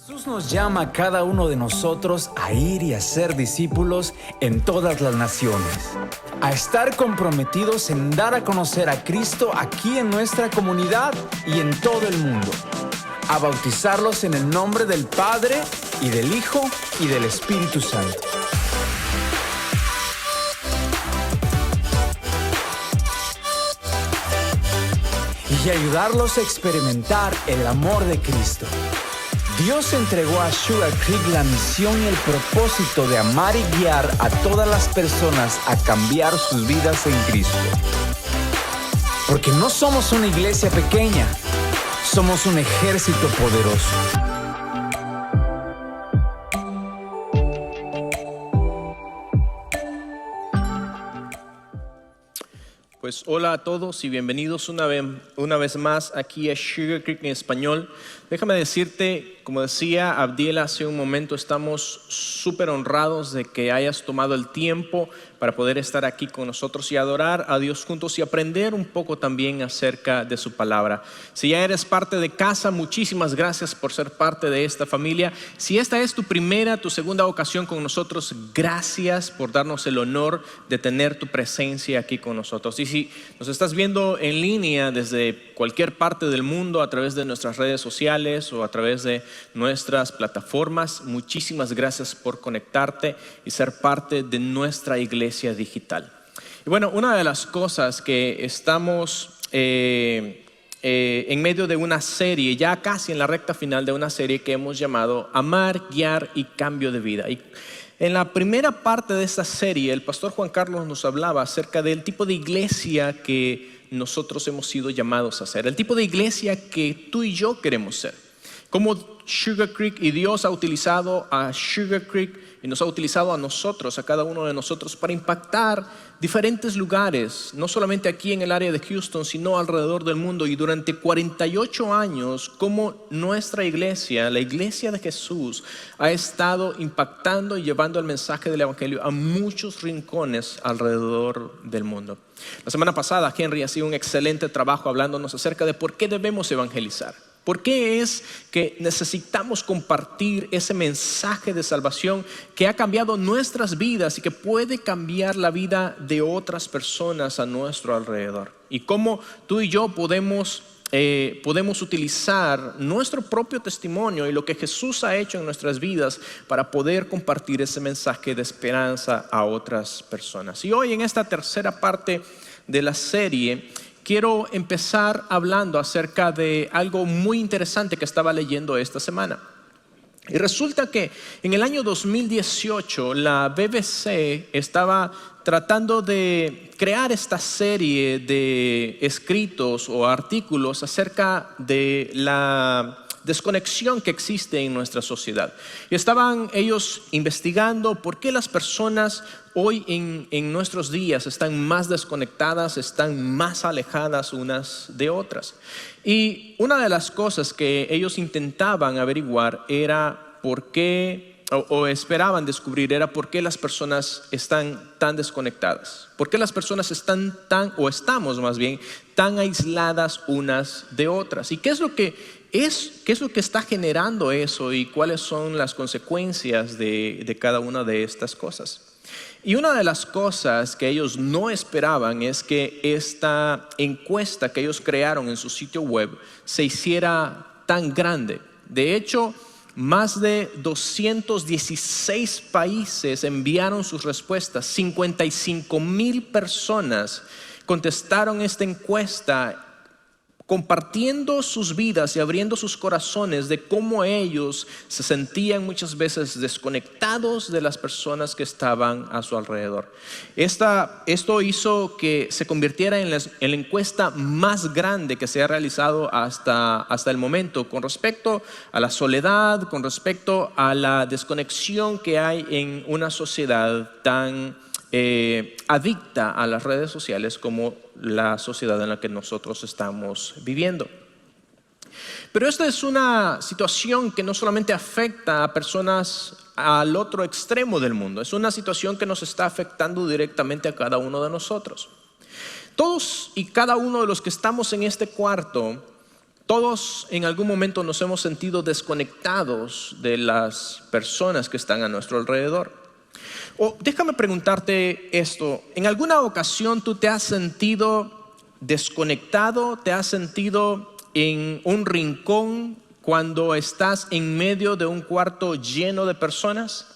Jesús nos llama a cada uno de nosotros a ir y a ser discípulos en todas las naciones, a estar comprometidos en dar a conocer a Cristo aquí en nuestra comunidad y en todo el mundo, a bautizarlos en el nombre del Padre y del Hijo y del Espíritu Santo. Y ayudarlos a experimentar el amor de Cristo. Dios entregó a Sugar Creek la misión y el propósito de amar y guiar a todas las personas a cambiar sus vidas en Cristo. Porque no somos una iglesia pequeña, somos un ejército poderoso. Pues hola a todos y bienvenidos una vez más aquí a Sugar Creek en español. Déjame decirte, como decía Abdiel hace un momento, estamos súper honrados de que hayas tomado el tiempo para poder estar aquí con nosotros y adorar a Dios juntos y aprender un poco también acerca de su palabra. Si ya eres parte de casa, muchísimas gracias por ser parte de esta familia. Si esta es tu primera, tu segunda ocasión con nosotros, gracias por darnos el honor de tener tu presencia aquí con nosotros. Y si nos estás viendo en línea desde cualquier parte del mundo a través de nuestras redes sociales o a través de nuestras plataformas, muchísimas gracias por conectarte y ser parte de nuestra iglesia digital. Y bueno, una de las cosas que estamos en medio de una serie, ya casi en la recta final de una serie que hemos llamado Amar, Guiar y Cambio de Vida. Y en la primera parte de esta serie, el pastor Juan Carlos nos hablaba acerca del tipo de iglesia que nosotros hemos sido llamados a ser, el tipo de iglesia que tú y yo queremos ser. Como Sugar Creek y Dios ha utilizado a Sugar Creek y nos ha utilizado a nosotros, a cada uno de nosotros, para impactar diferentes lugares, no solamente aquí en el área de Houston, sino alrededor del mundo. Y durante 48 años, como nuestra iglesia, la iglesia de Jesús, ha estado impactando y llevando el mensaje del evangelio a muchos rincones alrededor del mundo. La semana pasada Henry hacía un excelente trabajo hablándonos acerca de por qué debemos evangelizar. ¿Por qué es que necesitamos compartir ese mensaje de salvación que ha cambiado nuestras vidas y que puede cambiar la vida de otras personas a nuestro alrededor? Y cómo tú y yo podemos utilizar nuestro propio testimonio y lo que Jesús ha hecho en nuestras vidas para poder compartir ese mensaje de esperanza a otras personas. Y hoy en esta tercera parte de la serie quiero empezar hablando acerca de algo muy interesante que estaba leyendo esta semana. Y resulta que en el año 2018 la BBC estaba tratando de crear esta serie de escritos o artículos acerca de la desconexión que existe en nuestra sociedad. Y estaban ellos investigando por qué las personas hoy en nuestros días están más desconectadas, están más alejadas unas de otras. Y una de las cosas que ellos intentaban averiguar era por qué, o esperaban descubrir, era por qué las personas están tan desconectadas. ¿Por qué las personas están estamos más bien, tan aisladas unas de otras? ¿Y qué es lo que está generando eso y cuáles son las consecuencias de cada una de estas cosas? Y una de las cosas que ellos no esperaban es que esta encuesta que ellos crearon en su sitio web se hiciera tan grande. De hecho, más de 216 países enviaron sus respuestas. 55,000 personas contestaron esta encuesta, compartiendo sus vidas y abriendo sus corazones de cómo ellos se sentían muchas veces desconectados de las personas que estaban a su alrededor. Esto hizo que se convirtiera en la encuesta más grande que se ha realizado hasta el momento con respecto a la soledad, con respecto a la desconexión que hay en una sociedad tan adicta a las redes sociales como la sociedad en la que nosotros estamos viviendo. Pero esta es una situación que no solamente afecta a personas al otro extremo del mundo, es una situación que nos está afectando directamente a cada uno de nosotros. Todos y cada uno de los que estamos en este cuarto Todos en algún momento nos hemos sentido desconectados de las personas que están a nuestro alrededor. O déjame preguntarte esto, ¿en alguna ocasión tú te has sentido desconectado, te has sentido en un rincón cuando estás en medio de un cuarto lleno de personas?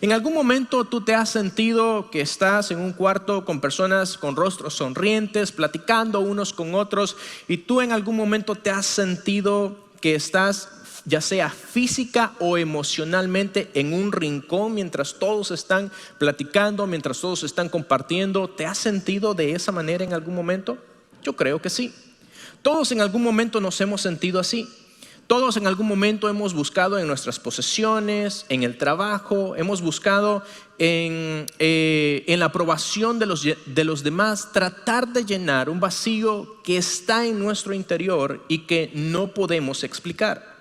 ¿En algún momento tú te has sentido que estás en un cuarto con personas con rostros sonrientes, platicando unos con otros, y tú en algún momento te has sentido que estás, ya sea física o emocionalmente, en un rincón mientras todos están platicando, mientras todos están compartiendo? ¿Te has sentido de esa manera en algún momento? Yo creo que sí. Todos en algún momento nos hemos sentido así. Todos en algún momento hemos buscado en nuestras posesiones, en el trabajo, hemos buscado en la aprobación de los demás, tratar de llenar un vacío que está en nuestro interior y que no podemos explicar.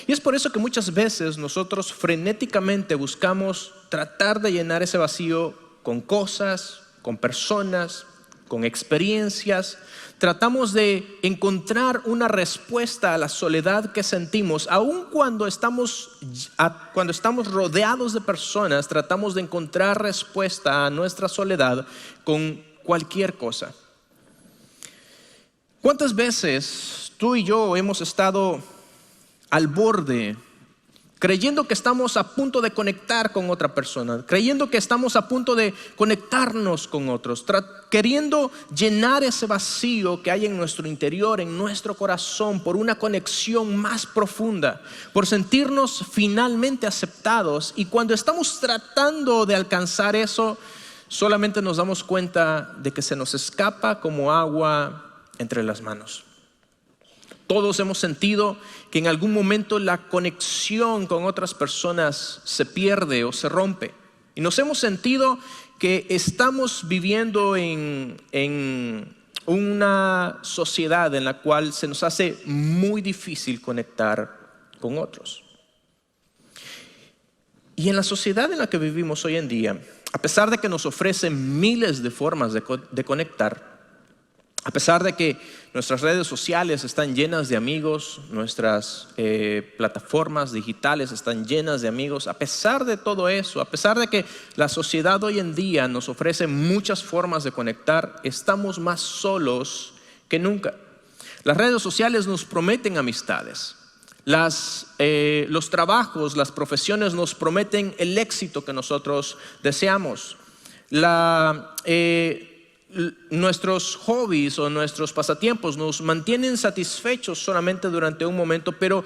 Y es por eso que muchas veces nosotros frenéticamente buscamos tratar de llenar ese vacío con cosas, con personas, con experiencias. Tratamos de encontrar una respuesta a la soledad que sentimos. Aun cuando estamos rodeados de personas, tratamos de encontrar respuesta a nuestra soledad con cualquier cosa. ¿Cuántas veces tú y yo hemos estado al borde, creyendo que estamos a punto de conectar con otra persona, creyendo que estamos a punto de conectarnos con otros, queriendo llenar ese vacío que hay en nuestro interior, en nuestro corazón, por una conexión más profunda, por sentirnos finalmente aceptados? Y cuando estamos tratando de alcanzar eso, solamente nos damos cuenta de que se nos escapa como agua entre las manos. Todos hemos sentido que en algún momento la conexión con otras personas se pierde o se rompe. Y nos hemos sentido que estamos viviendo en una sociedad en la cual se nos hace muy difícil conectar con otros. Y en la sociedad en la que vivimos hoy en día, a pesar de que nos ofrecen miles de formas de conectar, a pesar de que nuestras redes sociales están llenas de amigos, nuestras plataformas digitales están llenas de amigos, a pesar de todo eso, a pesar de que la sociedad hoy en día nos ofrece muchas formas de conectar, estamos más solos que nunca. Las redes sociales nos prometen amistades. Los trabajos, las profesiones nos prometen el éxito que nosotros deseamos. Nuestros hobbies o nuestros pasatiempos nos mantienen satisfechos solamente durante un momento, pero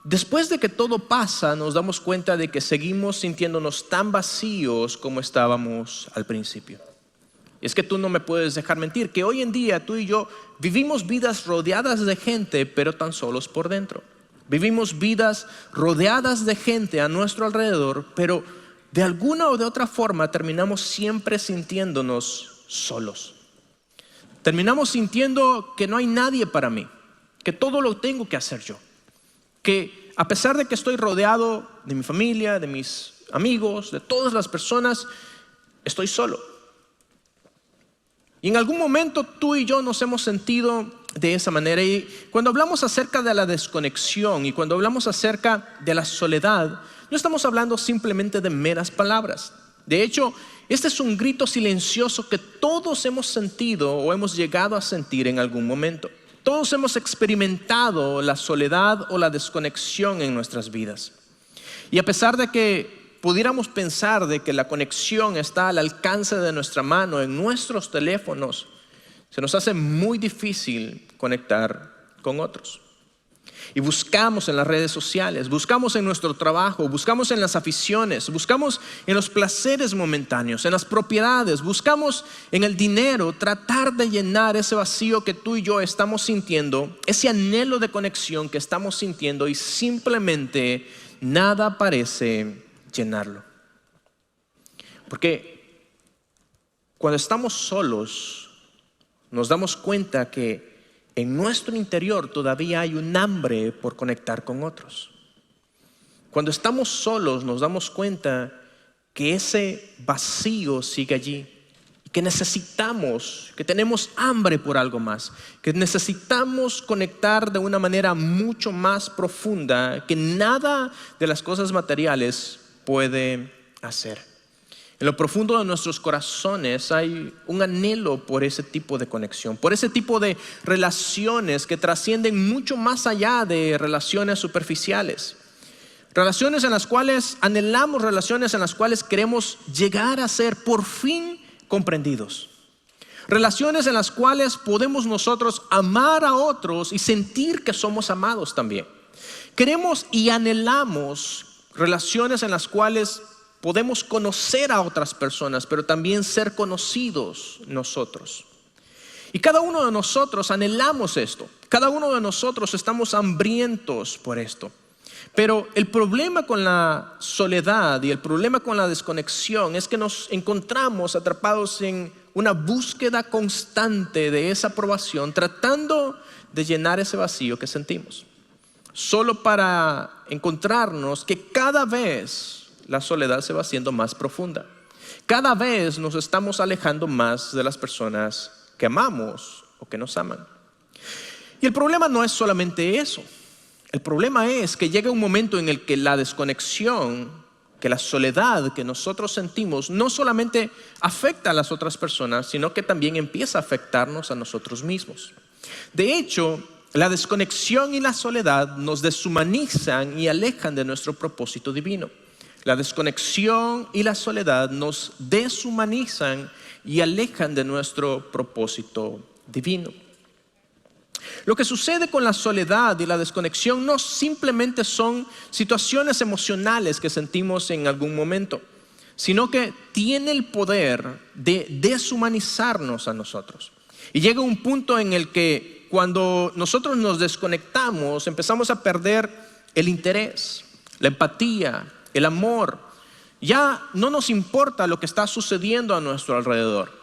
después de que todo pasa nos damos cuenta de que seguimos sintiéndonos tan vacíos como estábamos al principio. Es que tú no me puedes dejar mentir, que hoy en día tú y yo vivimos vidas rodeadas de gente, pero tan solos por dentro. Vivimos vidas rodeadas de gente a nuestro alrededor, pero de alguna o de otra forma terminamos siempre sintiéndonos solos. Terminamos sintiendo que no hay nadie para mí, que todo lo tengo que hacer yo, que a pesar de que estoy rodeado de mi familia, de mis amigos, de todas las personas, estoy solo. Y en algún momento tú y yo nos hemos sentido de esa manera. Y cuando hablamos acerca de la desconexión y cuando hablamos acerca de la soledad, no estamos hablando simplemente de meras palabras. De hecho, este es un grito silencioso que todos hemos sentido o hemos llegado a sentir en algún momento. Todos hemos experimentado la soledad o la desconexión en nuestras vidas. Y a pesar de que pudiéramos pensar de que la conexión está al alcance de nuestra mano, en nuestros teléfonos, se nos hace muy difícil conectar con otros. Y buscamos en las redes sociales, buscamos en nuestro trabajo, buscamos en las aficiones, buscamos en los placeres momentáneos, en las propiedades, buscamos en el dinero, tratar de llenar ese vacío que tú y yo estamos sintiendo, ese anhelo de conexión que estamos sintiendo, y simplemente nada parece llenarlo. Porque cuando estamos solos, nos damos cuenta que en nuestro interior todavía hay un hambre por conectar con otros. Cuando estamos solos nos damos cuenta que ese vacío sigue allí. que necesitamos, que tenemos hambre por algo más, que necesitamos conectar de una manera mucho más profunda que nada de las cosas materiales puede hacer. En lo profundo de nuestros corazones hay un anhelo por ese tipo de conexión, por ese tipo de relaciones que trascienden mucho más allá de relaciones superficiales. Relaciones en las cuales anhelamos, relaciones en las cuales queremos llegar a ser por fin comprendidos. Relaciones en las cuales podemos nosotros amar a otros y sentir que somos amados también. Queremos y anhelamos relaciones en las cuales podemos conocer a otras personas, pero también ser conocidos nosotros. Y cada uno de nosotros anhelamos esto. Cada uno de nosotros estamos hambrientos por esto. Pero el problema con la soledad y el problema con la desconexión es que nos encontramos atrapados en una búsqueda constante de esa aprobación, tratando de llenar ese vacío que sentimos. Solo para encontrarnos que cada vez la soledad se va haciendo más profunda. Cada vez nos estamos alejando más de las personas que amamos o que nos aman. Y el problema no es solamente eso. El problema es que llega un momento en el que la desconexión, que la soledad que nosotros sentimos no solamente afecta a las otras personas, sino que también empieza a afectarnos a nosotros mismos. De hecho, la desconexión y la soledad nos deshumanizan y alejan de nuestro propósito divino. La desconexión y la soledad nos deshumanizan y alejan de nuestro propósito divino. Lo que sucede con la soledad y la desconexión no simplemente son situaciones emocionales que sentimos en algún momento, sino que tiene el poder de deshumanizarnos a nosotros. Y llega un punto en el que cuando nosotros nos desconectamos, empezamos a perder el interés, la empatía, el amor. Ya no nos importa lo que está sucediendo a nuestro alrededor.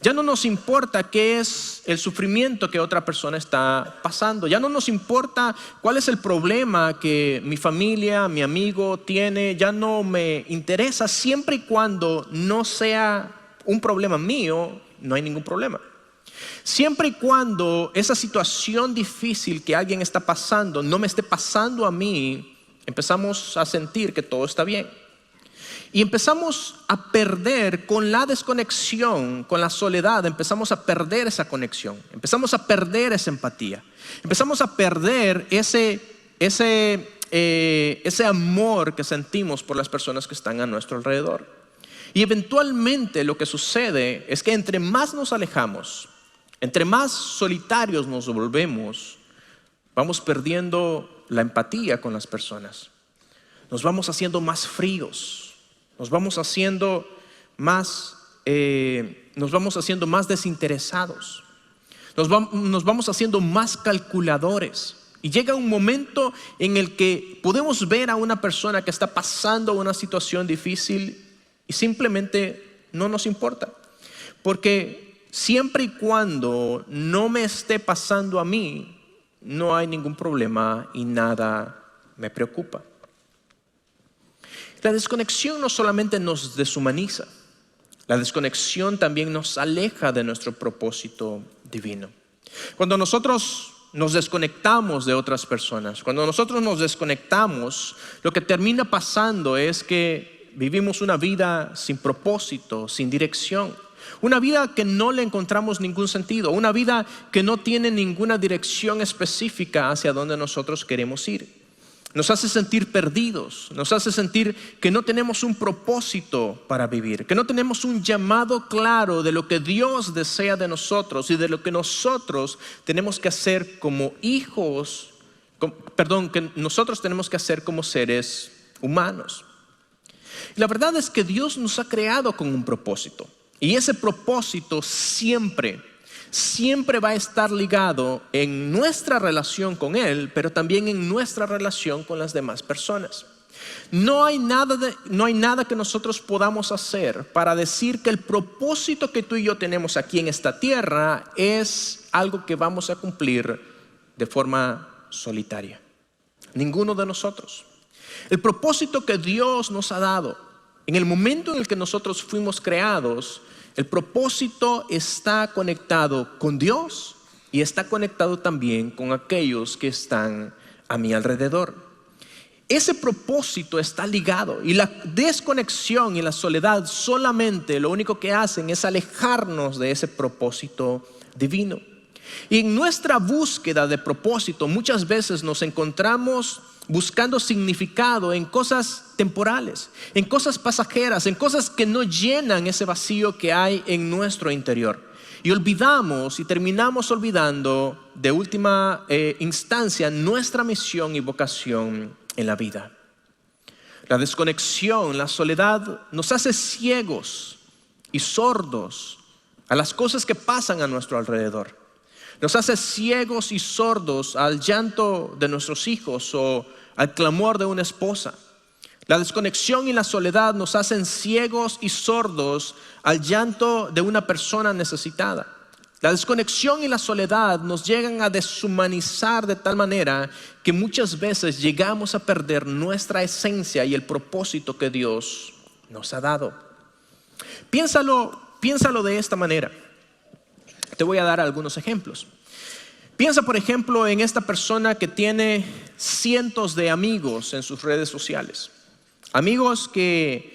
Ya no nos importa qué es el sufrimiento que otra persona está pasando. Ya no nos importa cuál es el problema que mi familia, mi amigo tiene. Ya no me interesa, siempre y cuando no sea un problema mío, no hay ningún problema. Siempre y cuando esa situación difícil que alguien está pasando no me esté pasando a mí, empezamos a sentir que todo está bien. Y empezamos a perder con la desconexión, con la soledad, empezamos a perder esa conexión, empezamos a perder esa empatía, empezamos a perder ese amor que sentimos por las personas que están a nuestro alrededor. Y eventualmente lo que sucede es que entre más nos alejamos, entre más solitarios nos volvemos, vamos perdiendo la empatía con las personas, nos vamos haciendo más fríos. Nos vamos haciendo más desinteresados. Nos vamos haciendo más calculadores. Y llega un momento en el que podemos ver a una persona que está pasando una situación difícil y simplemente no nos importa. Porque siempre y cuando no me esté pasando a mí, no hay ningún problema y nada me preocupa. La desconexión no solamente nos deshumaniza, la desconexión también nos aleja de nuestro propósito divino. Cuando nosotros nos desconectamos de otras personas, cuando nosotros nos desconectamos, lo que termina pasando es que vivimos una vida sin propósito, sin dirección. Una vida que no le encontramos ningún sentido, una vida que no tiene ninguna dirección específica hacia donde nosotros queremos ir. Nos hace sentir perdidos, nos hace sentir que no tenemos un propósito para vivir, que no tenemos un llamado claro de lo que Dios desea de nosotros y de lo que nosotros tenemos que hacer como hijos, que nosotros tenemos que hacer como seres humanos. Y la verdad es que Dios nos ha creado con un propósito y ese propósito siempre va a estar ligado en nuestra relación con Él, pero también en nuestra relación con las demás personas. No hay nada que nosotros podamos hacer para decir que el propósito que tú y yo tenemos aquí en esta tierra es algo que vamos a cumplir de forma solitaria. Ninguno de nosotros. El propósito que Dios nos ha dado en el momento en el que nosotros fuimos creados El propósito está conectado con Dios y está conectado también con aquellos que están a mi alrededor. Ese propósito está ligado, y la desconexión y la soledad solamente lo único que hacen es alejarnos de ese propósito divino. Y en nuestra búsqueda de propósito muchas veces nos encontramos buscando significado en cosas temporales, en cosas pasajeras, en cosas que no llenan ese vacío que hay en nuestro interior. Y olvidamos y terminamos olvidando de última instancia nuestra misión y vocación en la vida. La desconexión, la soledad nos hace ciegos y sordos a las cosas que pasan a nuestro alrededor. Nos hace ciegos y sordos al llanto de nuestros hijos o al clamor de una esposa. La desconexión y la soledad nos hacen ciegos y sordos al llanto de una persona necesitada. La desconexión y la soledad nos llegan a deshumanizar de tal manera que muchas veces llegamos a perder nuestra esencia y el propósito que Dios nos ha dado. Piénsalo de esta manera. Te voy a dar algunos ejemplos. Piensa, por ejemplo, en esta persona que tiene cientos de amigos en sus redes sociales. Amigos que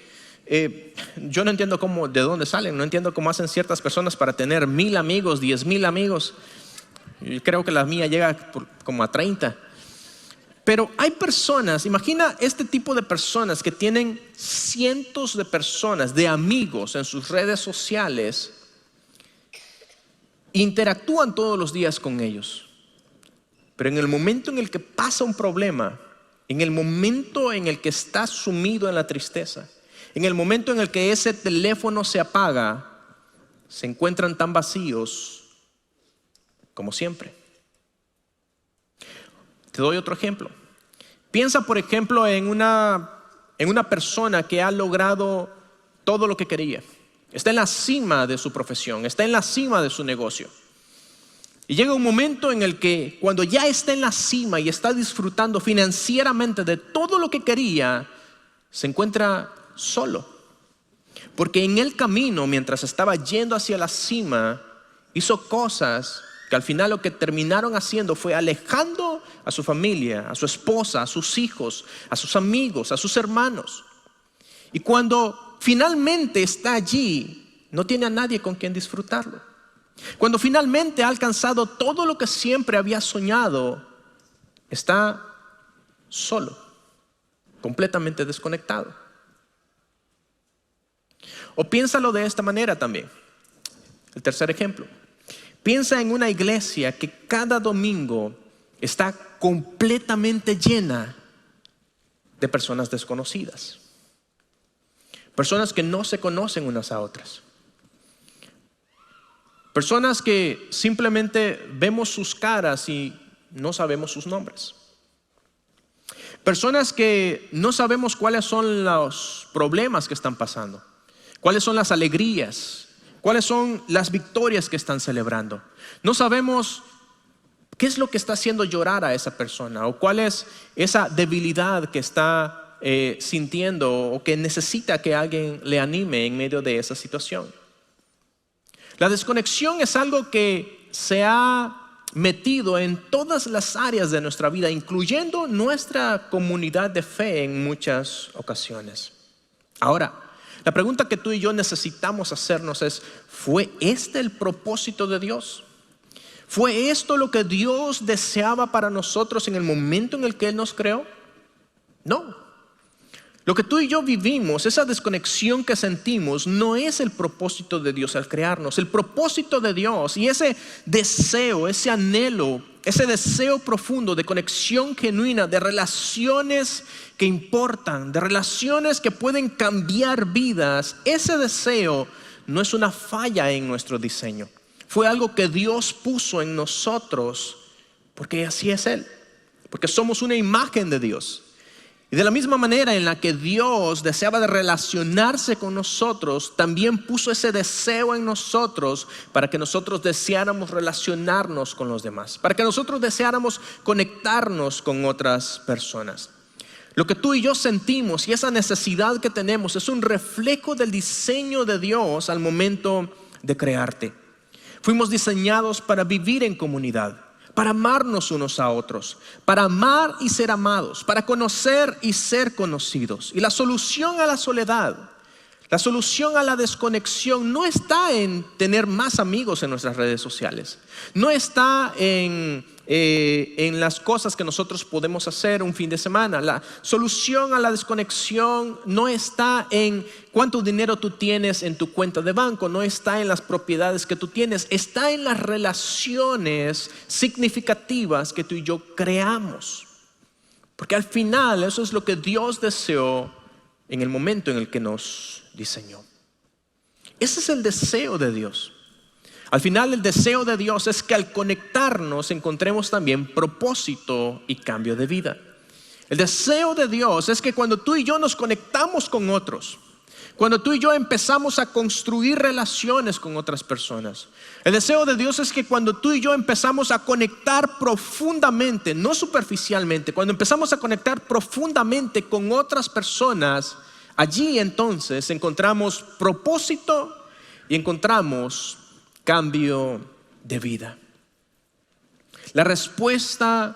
yo no entiendo de dónde salen, no entiendo cómo hacen ciertas personas para tener 1000 amigos, 10,000 amigos. Yo creo que la mía llega como a 30. Pero hay personas, imagina este tipo de personas que tienen cientos de personas, de amigos en sus redes sociales, interactúan todos los días con ellos. Pero en el momento en el que pasa un problema, en el momento en el que está sumido en la tristeza, en el momento en el que ese teléfono se apaga, se encuentran tan vacíos como siempre. Te doy otro ejemplo. Piensa, por ejemplo, en una persona que ha logrado todo lo que quería. Está en la cima de su profesión, está en la cima de su negocio. Y llega un momento en el que cuando ya está en la cima y está disfrutando financieramente de todo lo que quería, se encuentra solo. Porque en el camino, mientras estaba yendo hacia la cima, hizo cosas que al final lo que terminaron haciendo fue alejando a su familia, a su esposa, a sus hijos, a sus amigos, a sus hermanos. Y cuando finalmente está allí, no tiene a nadie con quien disfrutarlo. Cuando finalmente ha alcanzado todo lo que siempre había soñado, está solo, completamente desconectado. O piénsalo de esta manera también. El tercer ejemplo. Piensa en una iglesia que cada domingo está completamente llena de personas desconocidas. Personas que no se conocen unas a otras. Personas que simplemente vemos sus caras y no sabemos sus nombres. Personas que no sabemos cuáles son los problemas que están pasando, cuáles son las alegrías, cuáles son las victorias que están celebrando. No sabemos qué es lo que está haciendo llorar a esa persona o cuál es esa debilidad que está sintiendo o que necesita que alguien le anime en medio de esa situación. La desconexión es algo que se ha metido en todas las áreas de nuestra vida, incluyendo nuestra comunidad de fe en muchas ocasiones. Ahora, la pregunta que tú y yo necesitamos hacernos es: ¿fue este el propósito de Dios? ¿Fue esto lo que Dios deseaba para nosotros en el momento en el que Él nos creó? No. Lo que tú y yo vivimos, esa desconexión que sentimos, no es el propósito de Dios al crearnos. El propósito de Dios y ese deseo, ese anhelo, ese deseo profundo de conexión genuina, de relaciones que importan, de relaciones que pueden cambiar vidas, ese deseo no es una falla en nuestro diseño. Fue algo que Dios puso en nosotros porque así es Él, porque somos una imagen de Dios. Y de la misma manera en la que Dios deseaba de relacionarse con nosotros, también puso ese deseo en nosotros para que nosotros deseáramos relacionarnos con los demás, para que nosotros deseáramos conectarnos con otras personas. Lo que tú y yo sentimos y esa necesidad que tenemos es un reflejo del diseño de Dios al momento de crearte. Fuimos diseñados para vivir en comunidad, para amarnos unos a otros, para amar y ser amados, para conocer y ser conocidos. Y la solución a la soledad, la solución a la desconexión no está en tener más amigos en nuestras redes sociales. No está en las cosas que nosotros podemos hacer un fin de semana. La solución a la desconexión no está en cuánto dinero tú tienes en tu cuenta de banco. No está en las propiedades que tú tienes. Está en las relaciones significativas que tú y yo creamos. Porque al final eso es lo que Dios deseó en el momento en el que nos diseñó. Ese es el deseo de Dios. Al final el deseo de Dios es que al conectarnos encontremos también propósito y cambio de vida. El deseo de Dios es que cuando tú y yo nos conectamos con otros, cuando tú y yo empezamos a construir relaciones con otras personas, el deseo de Dios es que cuando tú y yo empezamos a conectar profundamente, no superficialmente, cuando empezamos a conectar profundamente con otras personas, allí entonces encontramos propósito y encontramos cambio de vida. La respuesta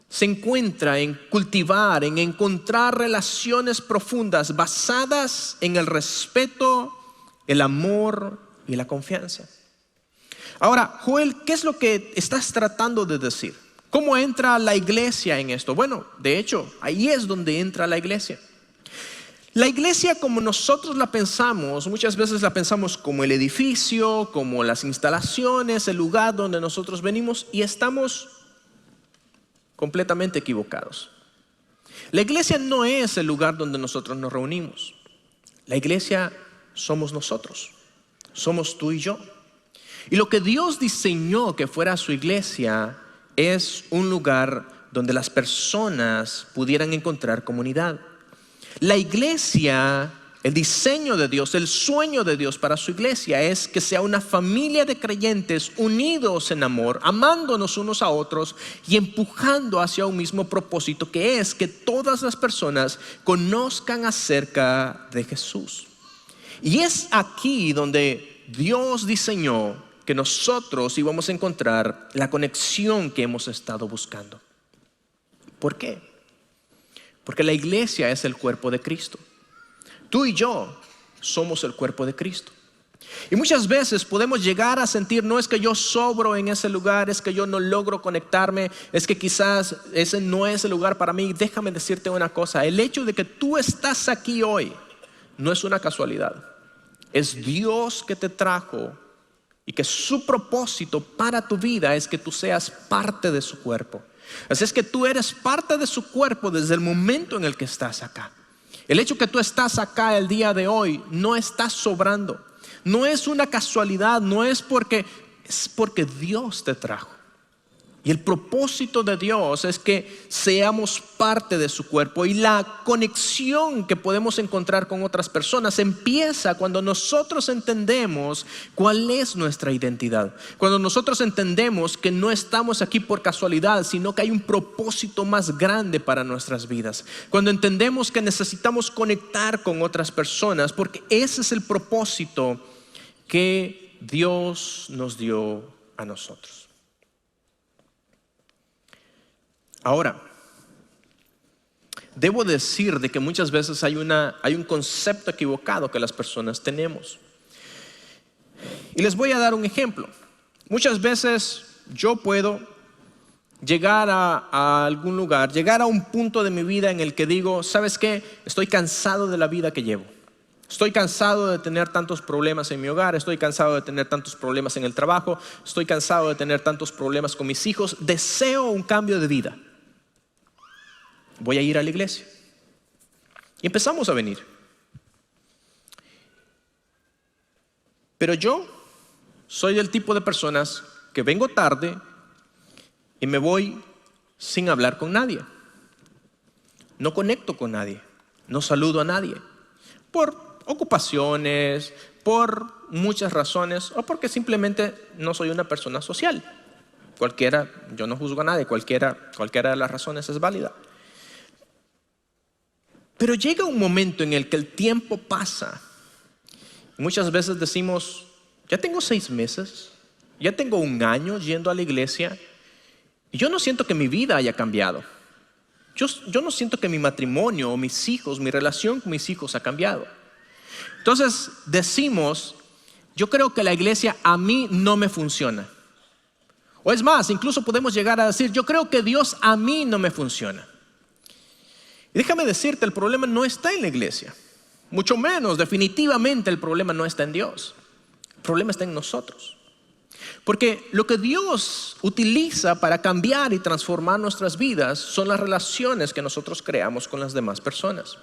se encuentra en cultivar, en encontrar relaciones profundas basadas en el respeto, el amor y la confianza. Ahora, Joel, ¿qué es lo que estás tratando de decir? ¿Cómo entra la iglesia en esto? Bueno, de hecho, ahí es donde entra la iglesia. La iglesia, como nosotros la pensamos, muchas veces la pensamos como el edificio, como las instalaciones, el lugar donde nosotros venimos, y estamos completamente equivocados. La iglesia no es el lugar donde nosotros nos reunimos. La iglesia somos nosotros, somos tú y yo. Y lo que Dios diseñó que fuera su iglesia es un lugar donde las personas pudieran encontrar comunidad. La iglesia, el diseño de Dios, el sueño de Dios para su iglesia es que sea una familia de creyentes unidos en amor, amándonos unos a otros y empujando hacia un mismo propósito, que es que todas las personas conozcan acerca de Jesús. Y es aquí donde Dios diseñó que nosotros íbamos a encontrar la conexión que hemos estado buscando. ¿Por qué? Porque la iglesia es el cuerpo de Cristo. Tú y yo somos el cuerpo de Cristo. Y muchas veces podemos llegar a sentir, no es que yo sobro en ese lugar, es que yo no logro conectarme, es que quizás ese no es el lugar para mí. Déjame decirte una cosa, el hecho de que tú estás aquí hoy no es una casualidad. Es Dios que te trajo y que su propósito para tu vida es que tú seas parte de su cuerpo. Así es que tú eres parte de su cuerpo desde el momento en el que estás acá. El hecho que tú estás acá el día de hoy no estás sobrando. No es una casualidad, no es porque Dios te trajo. Y el propósito de Dios es que seamos parte de su cuerpo. Y la conexión que podemos encontrar con otras personas empieza cuando nosotros entendemos cuál es nuestra identidad. Cuando nosotros entendemos que no estamos aquí por casualidad, sino que hay un propósito más grande para nuestras vidas. Cuando entendemos que necesitamos conectar con otras personas, porque ese es el propósito que Dios nos dio a nosotros. Ahora, debo decir de que muchas veces hay un concepto equivocado que las personas tenemos. Y les voy a dar un ejemplo. Muchas veces yo puedo llegar a algún lugar, llegar a un punto de mi vida en el que digo, ¿sabes qué? Estoy cansado de la vida que llevo. Estoy cansado de tener tantos problemas en mi hogar, estoy cansado de tener tantos problemas en el trabajo, estoy cansado de tener tantos problemas con mis hijos. Deseo un cambio de vida. Voy a ir a la iglesia. Y empezamos a venir. Pero yo soy del tipo de personas que vengo tarde y me voy sin hablar con nadie. No conecto con nadie, no saludo a nadie. Por ocupaciones, por muchas razones o porque simplemente no soy una persona social. Cualquiera, yo no juzgo a nadie, cualquiera de las razones es válida. Pero llega un momento en el que el tiempo pasa. Muchas veces decimos, ya tengo 6 meses, ya tengo 1 año yendo a la iglesia y yo no siento que mi vida haya cambiado. Yo no siento que mi matrimonio o mis hijos, mi relación con mis hijos ha cambiado. Entonces decimos, yo creo que la iglesia a mí no me funciona. O es más, incluso podemos llegar a decir, yo creo que Dios a mí no me funciona. Y déjame decirte, el problema no está en la iglesia. Mucho menos, definitivamente el problema no está en Dios. El problema está en nosotros. Porque lo que Dios utiliza para cambiar y transformar nuestras vidas son las relaciones que nosotros creamos con las demás personas.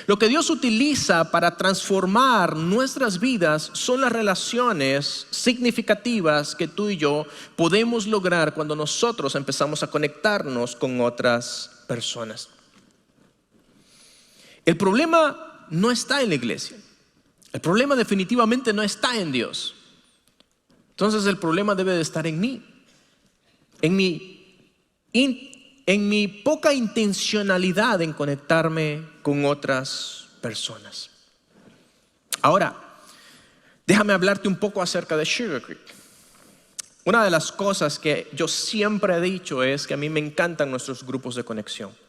Lo que Dios utiliza para transformar nuestras vidas son las relaciones significativas que tú y yo podemos lograr cuando nosotros empezamos a conectarnos con otras personas. El problema no está en la iglesia. El problema definitivamente no está en Dios. Entonces el problema debe de estar en mí, en mi poca intencionalidad en conectarme con otras personas. Ahora, déjame hablarte un poco acerca de Sugar Creek. Una de las cosas que yo siempre he dicho es que a mí me encantan nuestros grupos de conexión.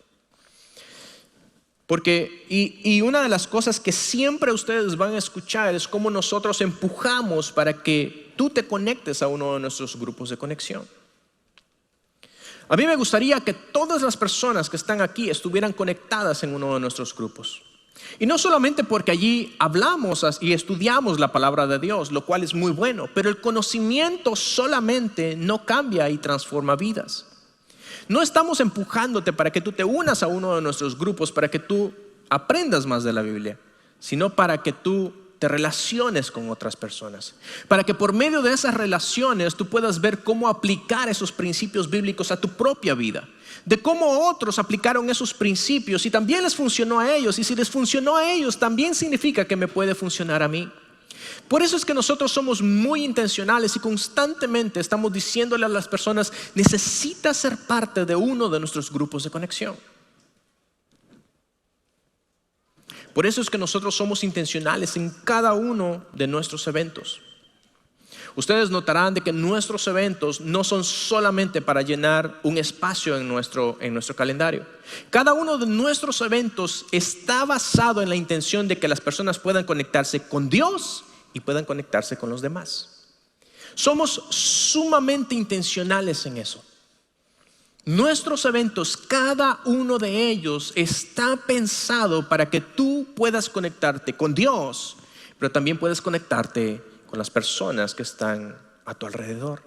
Porque, y una de las cosas que siempre ustedes van a escuchar es cómo nosotros empujamos para que tú te conectes a uno de nuestros grupos de conexión. A mí me gustaría que todas las personas que están aquí estuvieran conectadas en uno de nuestros grupos. Y no solamente porque allí hablamos y estudiamos la palabra de Dios, lo cual es muy bueno, pero el conocimiento solamente no cambia y transforma vidas. No estamos empujándote para que tú te unas a uno de nuestros grupos para que tú aprendas más de la Biblia, sino para que tú te relaciones con otras personas, para que por medio de esas relaciones tú puedas ver cómo aplicar esos principios bíblicos a tu propia vida, de cómo otros aplicaron esos principios y también les funcionó a ellos, y si les funcionó a ellos también significa que me puede funcionar a mí. Por eso es que nosotros somos muy intencionales y constantemente estamos diciéndole a las personas, necesitas ser parte de uno de nuestros grupos de conexión. Por eso es que nosotros somos intencionales en cada uno de nuestros eventos. Ustedes notarán de que nuestros eventos no son solamente para llenar un espacio en nuestro calendario. Cada uno de nuestros eventos está basado en la intención de que las personas puedan conectarse con Dios y puedan conectarse con los demás. Somos sumamente intencionales en eso. Nuestros eventos, cada uno de ellos está pensado para que tú puedas conectarte con Dios, pero también puedes conectarte con las personas que están a tu alrededor.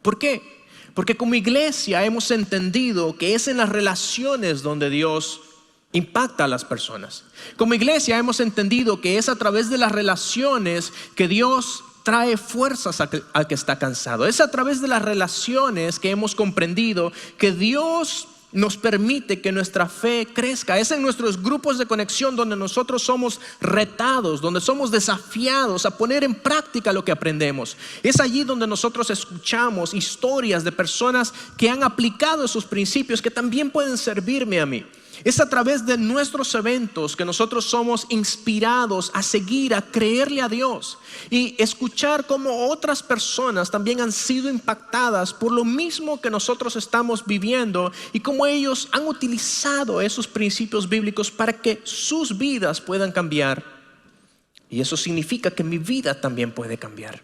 ¿Por qué? Porque como iglesia hemos entendido que es en las relaciones donde Dios impacta a las personas. Como iglesia hemos entendido que es a través de las relaciones que Dios trae fuerzas al que está cansado. Es a través de las relaciones que hemos comprendido que Dios nos permite que nuestra fe crezca. Es en nuestros grupos de conexión donde nosotros somos retados, donde somos desafiados a poner en práctica lo que aprendemos. Es allí donde nosotros escuchamos historias de personas que han aplicado esos principios que también pueden servirme a mí. Es a través de nuestros eventos que nosotros somos inspirados a seguir, a creerle a Dios y escuchar cómo otras personas también han sido impactadas por lo mismo que nosotros estamos viviendo y cómo ellos han utilizado esos principios bíblicos para que sus vidas puedan cambiar. Y eso significa que mi vida también puede cambiar.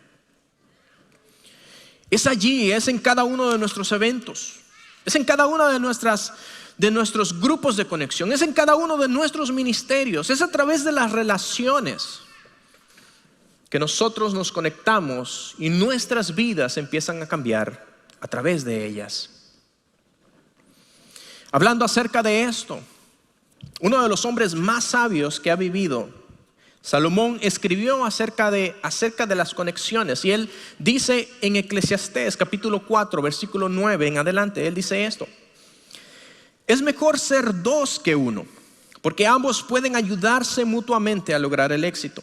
Es allí, es en cada uno de nuestros eventos, es en cada una de nuestros grupos de conexión, es en cada uno de nuestros ministerios, es a través de las relaciones que nosotros nos conectamos y nuestras vidas empiezan a cambiar a través de ellas. Hablando acerca de esto, uno de los hombres más sabios que ha vivido, Salomón, escribió acerca de las conexiones, y él dice en Eclesiastés capítulo 4 versículo 9 en adelante, él dice esto: es mejor ser 2 que 1, porque ambos pueden ayudarse mutuamente a lograr el éxito.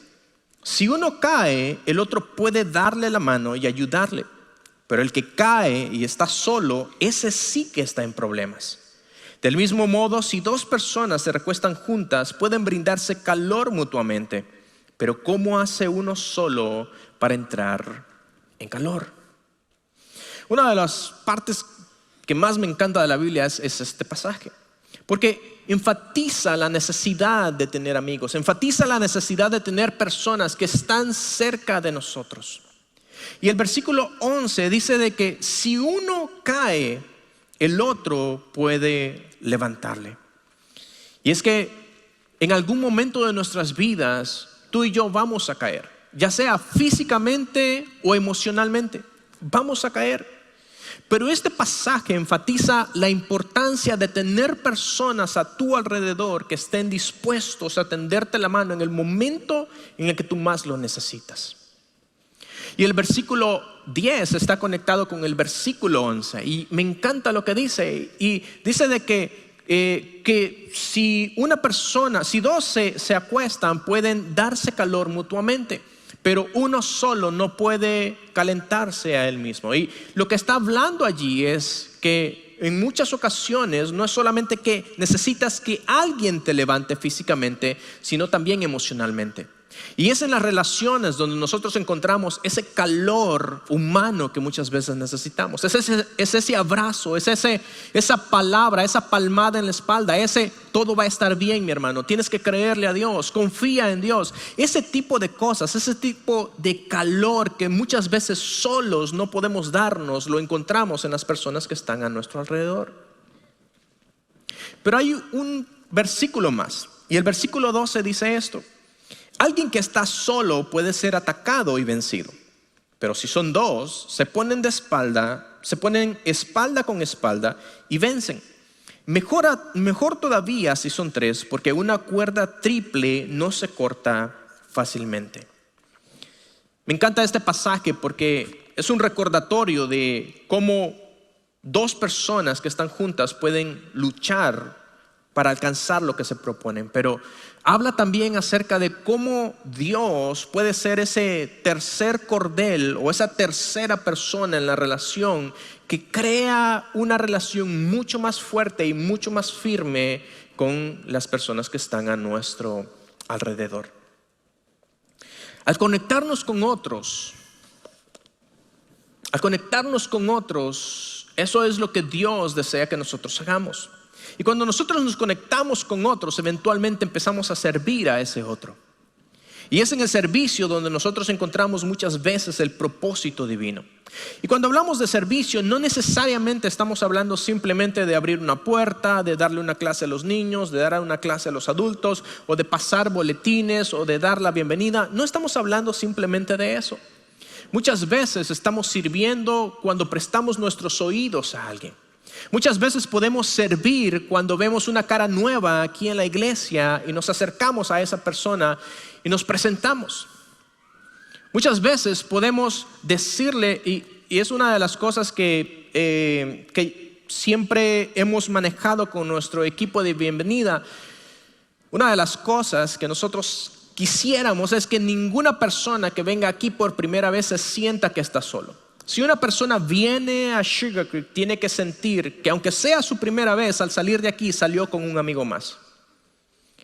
Si uno cae, el otro puede darle la mano y ayudarle, pero el que cae y está solo, ese sí que está en problemas. Del mismo modo, si dos personas se recuestan juntas, pueden brindarse calor mutuamente. Pero ¿cómo hace uno solo para entrar en calor? Una de las partes que más me encanta de la Biblia es este pasaje. Porque enfatiza la necesidad de tener amigos, enfatiza la necesidad de tener personas que están cerca de nosotros. Y el versículo 11 dice de que si uno cae, el otro puede levantarle. Y es que en algún momento de nuestras vidas, tú y yo vamos a caer, ya sea físicamente o emocionalmente, vamos a caer. Pero este pasaje enfatiza la importancia de tener personas a tu alrededor que estén dispuestos a tenderte la mano en el momento en el que tú más lo necesitas. Y el versículo 10 está conectado con el versículo 11 y me encanta lo que dice. Y dice de que si una persona, si dos se acuestan, pueden darse calor mutuamente, pero uno solo no puede calentarse a él mismo. Y lo que está hablando allí es que en muchas ocasiones no es solamente que necesitas que alguien te levante físicamente, sino también emocionalmente. Y es en las relaciones donde nosotros encontramos ese calor humano que muchas veces necesitamos. Es ese abrazo, es esa palabra, esa palmada en la espalda, todo va a estar bien, mi hermano. Tienes que creerle a Dios, confía en Dios. Ese tipo de cosas, ese tipo de calor que muchas veces solos no podemos darnos, lo encontramos en las personas que están a nuestro alrededor. Pero hay un versículo más, y el versículo 12 dice esto: alguien que está solo puede ser atacado y vencido, pero si son dos, se ponen espalda con espalda y vencen. Mejor todavía si son tres, porque una cuerda triple no se corta fácilmente. Me encanta este pasaje porque es un recordatorio de cómo dos personas que están juntas pueden luchar para alcanzar lo que se proponen, pero habla también acerca de cómo Dios puede ser ese tercer cordel o esa tercera persona en la relación que crea una relación mucho más fuerte y mucho más firme con las personas que están a nuestro alrededor. Al conectarnos con otros, eso es lo que Dios desea que nosotros hagamos. Y cuando nosotros nos conectamos con otros, eventualmente empezamos a servir a ese otro. Y es en el servicio donde nosotros encontramos muchas veces el propósito divino. Y cuando hablamos de servicio, no necesariamente estamos hablando simplemente de abrir una puerta, de darle una clase a los niños, de dar una clase a los adultos, o de pasar boletines, o de dar la bienvenida. No estamos hablando simplemente de eso. Muchas veces estamos sirviendo cuando prestamos nuestros oídos a alguien. Muchas veces podemos servir cuando vemos una cara nueva aquí en la iglesia y nos acercamos a esa persona y nos presentamos. Muchas veces podemos decirle, y es una de las cosas que siempre hemos manejado con nuestro equipo de bienvenida. Una de las cosas que nosotros quisiéramos es que ninguna persona que venga aquí por primera vez se sienta que está solo. Si una persona viene a Sugar Creek, tiene que sentir que aunque sea su primera vez, al salir de aquí salió con un amigo más.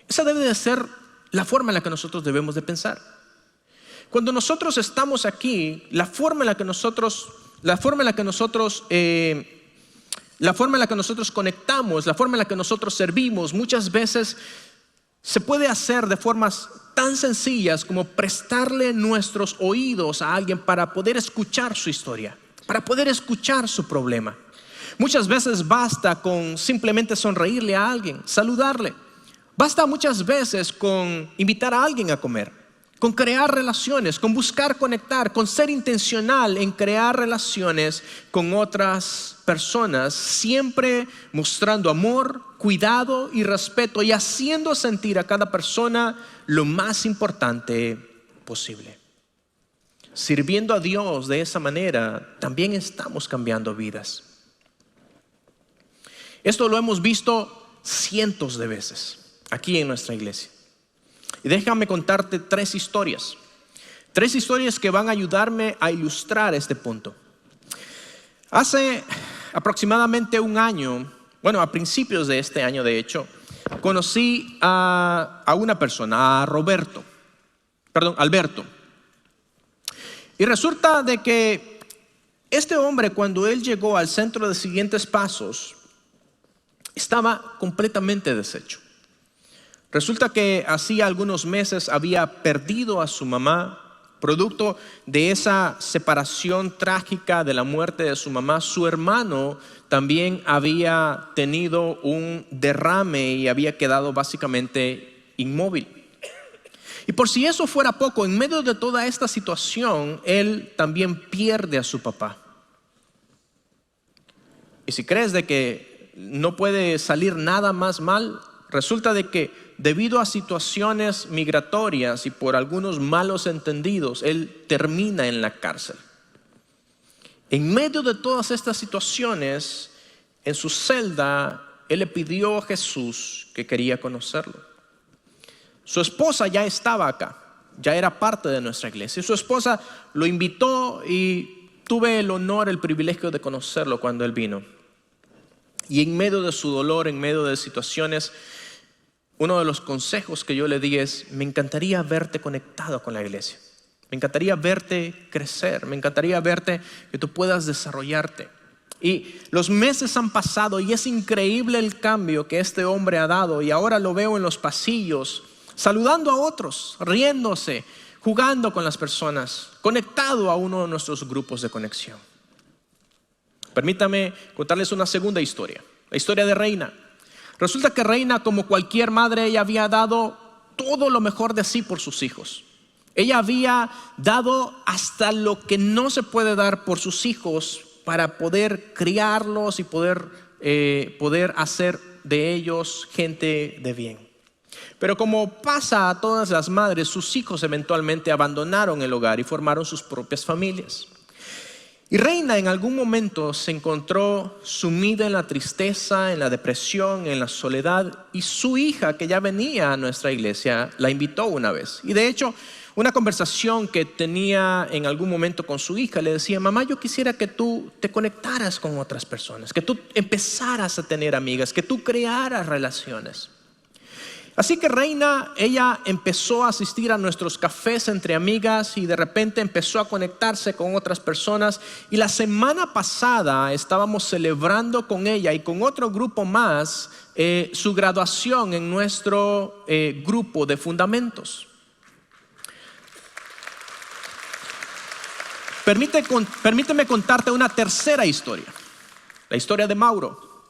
Esa debe de ser la forma en la que nosotros debemos de pensar. Cuando nosotros estamos aquí, la forma en la que nosotros conectamos, la forma en la que nosotros servimos, muchas veces se puede hacer de formas tan sencillas como prestarle nuestros oídos a alguien para poder escuchar su historia, para poder escuchar su problema. Muchas veces basta con simplemente sonreírle a alguien, saludarle. Basta muchas veces con invitar a alguien a comer, con crear relaciones, con buscar conectar, con ser intencional en crear relaciones con otras personas, siempre mostrando amor, cuidado y respeto y haciendo sentir a cada persona lo más importante posible. Sirviendo a Dios de esa manera, también estamos cambiando vidas. Esto lo hemos visto cientos de veces aquí en nuestra iglesia. Y déjame contarte tres historias que van a ayudarme a ilustrar este punto. Hace aproximadamente un año a principios de este año de hecho, conocí a una persona, a Alberto. Y resulta de que este hombre, cuando él llegó al centro de Siguientes Pasos, estaba completamente deshecho. Resulta que hacía algunos meses había perdido a su mamá. Producto de esa separación trágica, de la muerte de su mamá, su hermano también había tenido un derrame y había quedado básicamente inmóvil. Y por si eso fuera poco, en medio de toda esta situación, él también pierde a su papá. Y si crees de que no puede salir nada más mal, resulta de que debido a situaciones migratorias y por algunos malos entendidos, él termina en la cárcel. En medio de todas estas situaciones, en su celda, él le pidió a Jesús que quería conocerlo. Su esposa ya estaba acá, ya era parte de nuestra iglesia. Y su esposa lo invitó y tuve el honor, el privilegio de conocerlo cuando él vino. Y en medio de su dolor, en medio de situaciones, uno de los consejos que yo le di es: me encantaría verte conectado con la iglesia. Me encantaría verte crecer. Me encantaría verte que tú puedas desarrollarte. Y los meses han pasado y es increíble el cambio que este hombre ha dado. Y ahora lo veo en los pasillos, saludando a otros, riéndose, jugando con las personas, conectado a uno de nuestros grupos de conexión. Permítame contarles una segunda historia, la historia de Reina. Resulta que Reina, como cualquier madre, ella había dado todo lo mejor de sí por sus hijos. Ella había dado hasta lo que no se puede dar por sus hijos para poder criarlos y poder hacer de ellos gente de bien. Pero como pasa a todas las madres, sus hijos eventualmente abandonaron el hogar y formaron sus propias familias. Y Reina en algún momento se encontró sumida en la tristeza, en la depresión, en la soledad. Y su hija, que ya venía a nuestra iglesia, la invitó una vez. Y de hecho, una conversación que tenía en algún momento con su hija, le decía: mamá, yo quisiera que tú te conectaras con otras personas, que tú empezaras a tener amigas, que tú crearas relaciones. Así que Reina, ella empezó a asistir a nuestros cafés entre amigas y de repente empezó a conectarse con otras personas. Y la semana pasada estábamos celebrando con ella y con otro grupo más su graduación en nuestro grupo de fundamentos. Permíteme contarte una tercera historia, la historia de Mauro.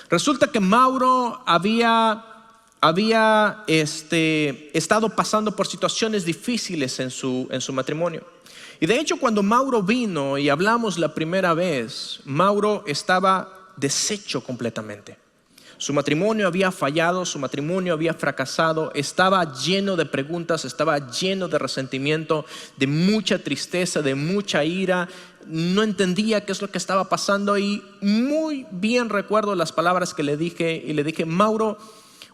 Resulta que Mauro había estado pasando por situaciones difíciles en su matrimonio. Y de hecho, cuando Mauro vino y hablamos la primera vez, Mauro estaba deshecho completamente. Su matrimonio había fallado, su matrimonio había fracasado, estaba lleno de preguntas, estaba lleno de resentimiento, de mucha tristeza, de mucha ira. No entendía qué es lo que estaba pasando y muy bien recuerdo las palabras que le dije. Y le dije: Mauro,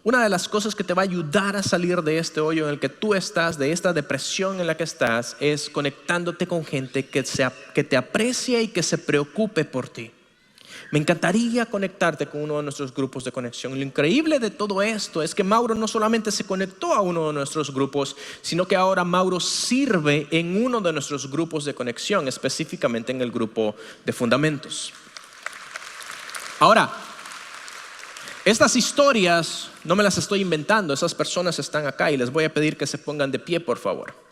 una de las cosas que te va a ayudar a salir de este hoyo en el que tú estás, de esta depresión en la que estás, es conectándote con gente que te aprecie y que se preocupe por ti. Me encantaría conectarte con uno de nuestros grupos de conexión. Lo increíble de todo esto es que Mauro no solamente se conectó a uno de nuestros grupos, sino que ahora Mauro sirve en uno de nuestros grupos de conexión, específicamente en el grupo de fundamentos. Ahora, estas historias no me las estoy inventando, esas personas están acá y les voy a pedir que se pongan de pie, por favor.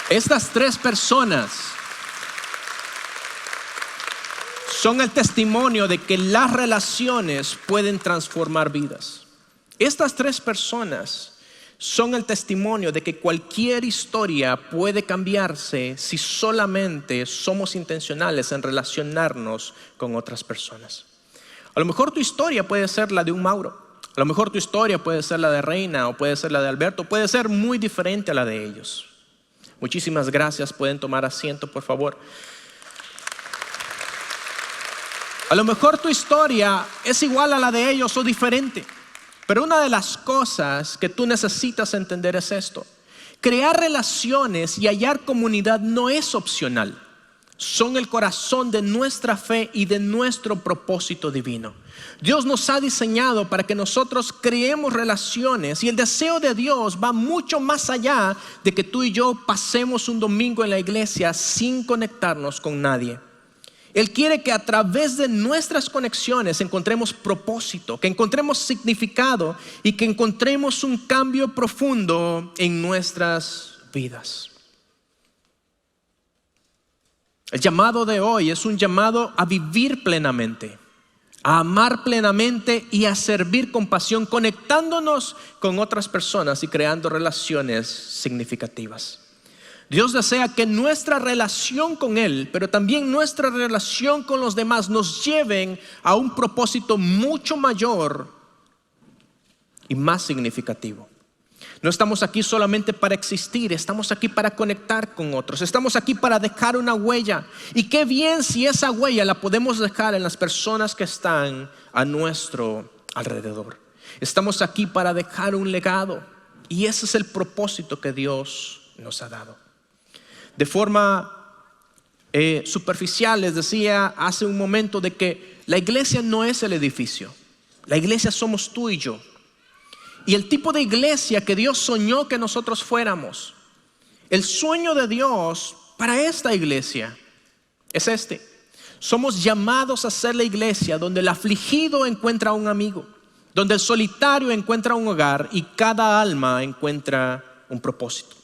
Estas tres personas son el testimonio de que las relaciones pueden transformar vidas. Estas tres personas son el testimonio de que cualquier historia puede cambiarse si solamente somos intencionales en relacionarnos con otras personas. A lo mejor tu historia puede ser la de un Mauro, a lo mejor tu historia puede ser la de Reina o puede ser la de Alberto, puede ser muy diferente a la de ellos. Muchísimas gracias, pueden tomar asiento, por favor. A lo mejor tu historia es igual a la de ellos o diferente. Pero una de las cosas que tú necesitas entender es esto: crear relaciones y hallar comunidad no es opcional. son el corazón de nuestra fe y de nuestro propósito divino. Dios nos ha diseñado para que nosotros creemos relaciones, y el deseo de Dios va mucho más allá de que tú y yo pasemos un domingo en la iglesia sin conectarnos con nadie. Él quiere que a través de nuestras conexiones encontremos propósito, que encontremos significado y que encontremos un cambio profundo en nuestras vidas. El llamado de hoy es un llamado a vivir plenamente, a amar plenamente y a servir con pasión, conectándonos con otras personas y creando relaciones significativas. Dios desea que nuestra relación con Él, pero también nuestra relación con los demás, nos lleven a un propósito mucho mayor y más significativo. No estamos aquí solamente para existir, estamos aquí para conectar con otros. Estamos aquí para dejar una huella. Y qué bien si esa huella la podemos dejar en las personas que están a nuestro alrededor. Estamos aquí para dejar un legado. Y ese es el propósito que Dios nos ha dado. De forma superficial les decía hace un momento de que la iglesia no es el edificio. La iglesia somos tú y yo. Y el tipo de iglesia que Dios soñó que nosotros fuéramos, el sueño de Dios para esta iglesia es este. Somos llamados a ser la iglesia donde el afligido encuentra un amigo, donde el solitario encuentra un hogar y cada alma encuentra un propósito.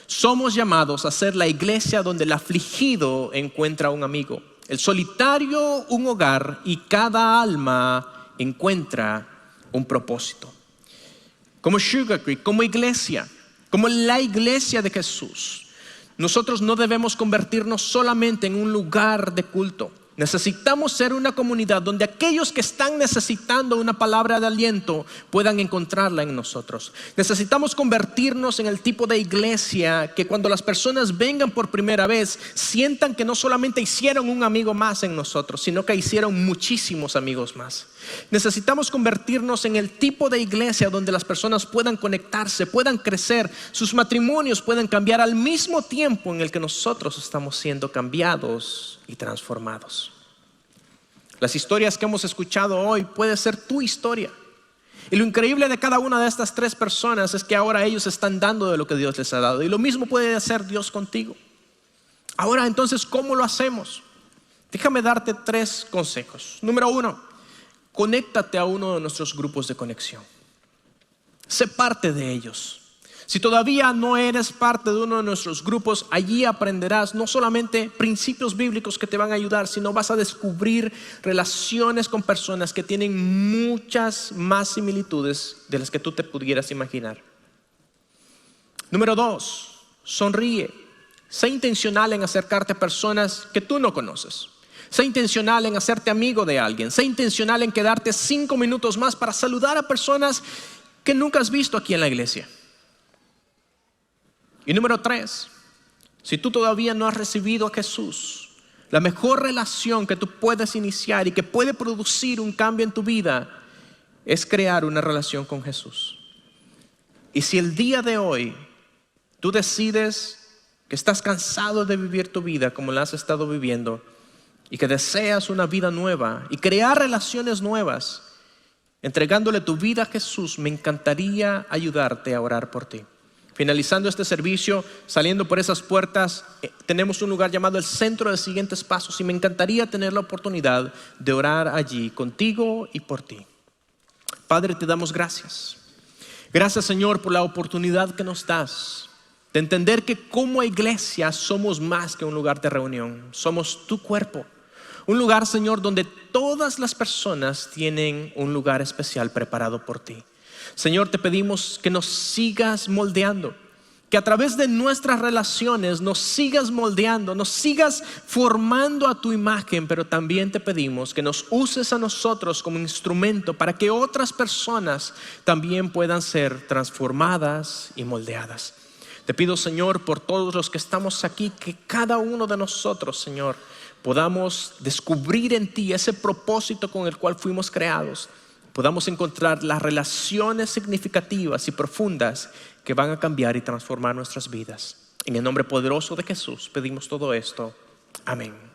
Somos llamados a ser la iglesia donde el afligido encuentra un amigo, el solitario un hogar y cada alma encuentra un propósito. Como Sugar Creek, como iglesia, como la iglesia de Jesús, nosotros no debemos convertirnos solamente en un lugar de culto. Necesitamos ser una comunidad donde aquellos que están necesitando una palabra de aliento puedan encontrarla en nosotros. Necesitamos convertirnos en el tipo de iglesia que cuando las personas vengan por primera vez sientan que no solamente hicieron un amigo más en nosotros, sino que hicieron muchísimos amigos más. Necesitamos convertirnos en el tipo de iglesia donde las personas puedan conectarse, puedan crecer, sus matrimonios puedan cambiar al mismo tiempo en el que nosotros estamos siendo cambiados y transformados. Las historias que hemos escuchado hoy puede ser tu historia. Y lo increíble de cada una de estas tres personas es que ahora ellos están dando de lo que Dios les ha dado. Y lo mismo puede hacer Dios contigo. Ahora entonces, ¿cómo lo hacemos? Déjame darte 3 consejos. Número 1, conéctate a uno de nuestros grupos de conexión. Sé parte de ellos. Si todavía no eres parte de uno de nuestros grupos, allí aprenderás no solamente principios bíblicos que te van a ayudar, sino vas a descubrir relaciones con personas que tienen muchas más similitudes de las que tú te pudieras imaginar. Número 2, sonríe. Sé intencional en acercarte a personas que tú no conoces. Sé intencional en hacerte amigo de alguien. Sé intencional en quedarte 5 minutos más para saludar a personas que nunca has visto aquí en la iglesia. Y número 3, si tú todavía no has recibido a Jesús, la mejor relación que tú puedes iniciar y que puede producir un cambio en tu vida es crear una relación con Jesús. Y si el día de hoy tú decides que estás cansado de vivir tu vida como la has estado viviendo y que deseas una vida nueva y crear relaciones nuevas, entregándole tu vida a Jesús, me encantaría ayudarte a orar por ti. Finalizando este servicio, saliendo por esas puertas, tenemos un lugar llamado el Centro de Siguientes Pasos y me encantaría tener la oportunidad de orar allí contigo y por ti. Padre, te damos gracias. Gracias, Señor, por la oportunidad que nos das de entender que como iglesia somos más que un lugar de reunión. Somos tu cuerpo. Un lugar, Señor, donde todas las personas tienen un lugar especial preparado por ti. Señor, te pedimos que nos sigas moldeando, que a través de nuestras relaciones nos sigas moldeando, nos sigas formando a tu imagen, pero también te pedimos que nos uses a nosotros como instrumento para que otras personas también puedan ser transformadas y moldeadas. Te pido, Señor, por todos los que estamos aquí, que cada uno de nosotros, Señor, podamos descubrir en ti ese propósito con el cual fuimos creados. Podamos encontrar las relaciones significativas y profundas que van a cambiar y transformar nuestras vidas. En el nombre poderoso de Jesús pedimos todo esto. Amén.